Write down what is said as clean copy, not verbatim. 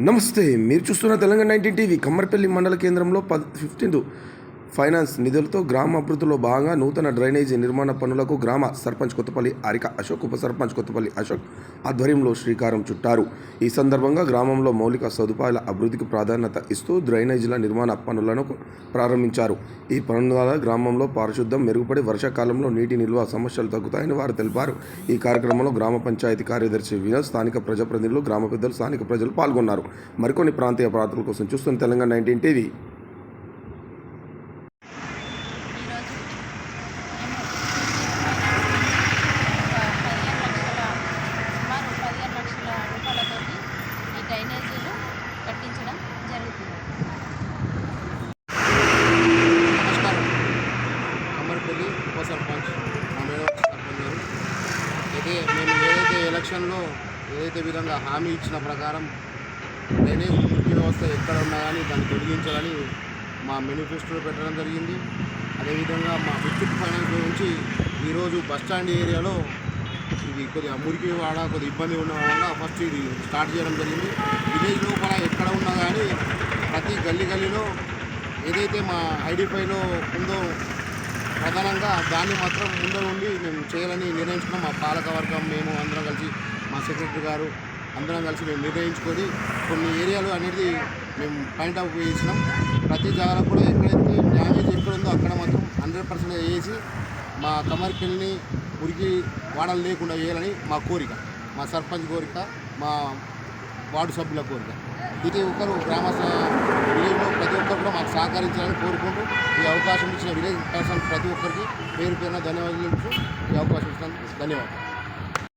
నమస్తే, మీరు చూస్తున్న తెలంగాణ 19 టీవీ. కమ్మర్పల్లి మండల కేంద్రంలో 15th ఫైనాన్స్ నిధులతో గ్రామ అభివృద్ధిలో భాగంగా నూతన డ్రైనేజీ నిర్మాణ పనులకు గ్రామ సర్పంచ్ కొత్తపల్లి హారిక అశోక్, ఉప సర్పంచ్ కొత్తపల్లి అశోక్ ఆధ్వర్యంలో శ్రీకారం చుట్టారు. ఈ సందర్భంగా గ్రామంలో మౌలిక సదుపాయాల అభివృద్ధికి ప్రాధాన్యత ఇస్తూ డ్రైనేజీల నిర్మాణ పనులను ప్రారంభించారు. ఈ పనుల ద్వారా గ్రామంలో పారిశుద్ధ్యం మెరుగుపడి వర్షాకాలంలో నీటి నిల్వ సమస్యలు తగ్గుతాయని వారు తెలిపారు. ఈ కార్యక్రమంలో గ్రామ పంచాయతీ కార్యదర్శి వినోద్, స్థానిక ప్రజాప్రతినిధులు, గ్రామ పెద్దలు, స్థానిక ప్రజలు పాల్గొన్నారు. మరికొన్ని ప్రాంతీయ వార్తల కోసం చూస్తున్న తెలంగాణ 19 టీవీ. డ్రైనేజీలు కట్టించడం జరుగుతుంది. నమస్కారం. కమ్మర్పల్లి ఉప సర్పంచ్ మా మేడం సర్పంచ్ గారు మేము ఏదైతే ఎలక్షన్లో ఏదైతే విధంగా హామీ ఇచ్చిన ప్రకారం డ్రైనేజ్ మురికి వ్యవస్థ ఎక్కడ ఉన్నా కానీ దాన్ని తొలగించాలని మా మేనిఫెస్టోలో పెట్టడం జరిగింది. అదేవిధంగా మా విద్యుత్ ఫైనాన్స్ నుంచి ఈరోజు బస్టాండ్ ఏరియాలో ఇది కొద్దిగా మురికి కొద్దిగా ఇబ్బంది ఉండడం వల్ల ఫస్ట్ ఇది స్టార్ట్ చేయడం జరిగింది. విలేజ్ లోపల ఎక్కడ ఉన్నా కానీ ప్రతి గల్లీలో ఏదైతే మా ఐడీఫైలో ఉందో ప్రధానంగా దాన్ని మాత్రం ముందు ఉండి మేము చేయాలని నిర్ణయించుకున్నాం. మా పాలకవర్గం మేము అందరం కలిసి, మా సెక్రటరీ గారు అందరం కలిసి మేము నిర్ణయించుకొని కొన్ని ఏరియాలు అనేది మేము పాయింట్ ఆఫ్ చేసినాం. ప్రతి జాగాలో కూడా ఎక్కడైతే డ్యామేజ్ ఎక్కడ ఉందో అక్కడ మాత్రం 100% వేసి మా కమ్మర్పల్లిని మురికి వాడలు లేకుండా వేయాలని మా కోరిక, మా సర్పంచ్ కోరిక, మా వార్డు సభ్యుల కోరిక. ప్రతి ఒక్కరు విలేజ్లో ప్రతి ఒక్కరు కూడా మాకు సహకరించాలని కోరుకుంటూ ఈ అవకాశం ఇచ్చిన విలేజ్ పర్సన్ ప్రతి ఒక్కరికి పేరు పేరున ధన్యవాదాలు. ఈ అవకాశం ఇచ్చినందుకు ధన్యవాదాలు.